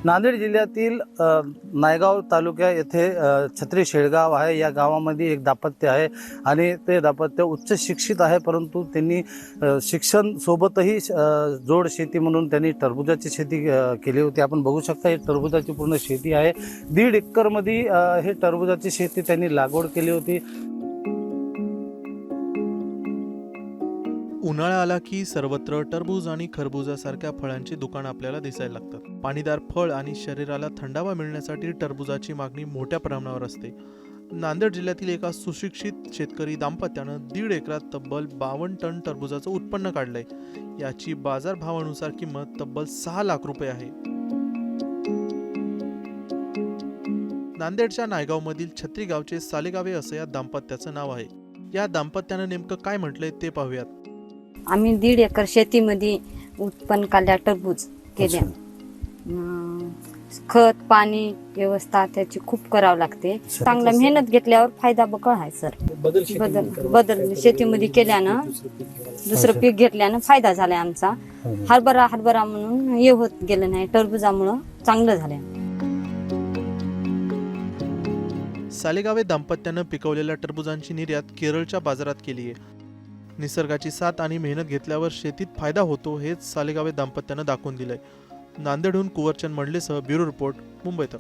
नांदेड जिल्ह्यातील नायगाव तालुक्या येथे छत्री शेळगाव आहे। या गावामध्ये एक दाम्पत्य आहे आणि ते दाम्पत्य उच्च शिक्षित आहे, परंतु त्यांनी शिक्षण सोबतही जोड शेती म्हणून त्यांनी टरबूजाची शेती केली होती। आपण बघू शकता ही टरबूजाची पूर्ण शेती आहे। 1.5 एकरमध्ये हे टरबूजाची शेती त्यांनी लागवड केली होती। उन्हाळा आला की सर्वत्र टरबूज आणि खरबूजासारख्या फळांची दुकानं आपल्याला दिसायला लागतात। पाणीदार फळ आणि शरीराला थंडावा मिळण्यासाठी टरबूजाची मागणी मोठ्या प्रमाणावर असते। नांदेड जिल्ह्यातील एका सुशिक्षित शेतकरी दाम्पत्यानं 1.5 एकरात तब्बल 52 टन टरबूजाचं उत्पन्न काढलंय। याची बाजारभावानुसार किंमत तब्बल 6 लाख रुपये आहे। नांदेडच्या नायगावमधील छत्री गावचे सालेगावे असं या दाम्पत्याचं नाव आहे। या दाम्पत्यानं नेमकं काय म्हटलंय ते पाहूयात। आम्ही 1.5 एकर शेतीमध्ये उत्पन्न काढल्या, टरबूज केल्या। खत पाणी व्यवस्था त्याची खूप करावं लागते। चांगला मेहनत घेतल्यावर फायदा बकळ आहे सर। बदल शेतीमध्ये केल्यानं दुसरं पीक घेतल्यानं फायदा झालाय आमचा। हरभरा म्हणून हे होत गेलं नाही, टरबुजामुळं चांगलं झालंय। सालेगावे दाम्पत्यानं पिकवलेल्या टरबुजांची निर्यात केरळच्या बाजारात केली आहे। निसर्गाची साथ आणि मेहनत घेतल्यावर शेतीत फायदा होतो हेच सालेगावे दाम्पत्यानं दाखवून दिलंय। नांदेडहून कुवरचंद मंडलेसह ब्युरो रिपोर्ट, मुंबई तक।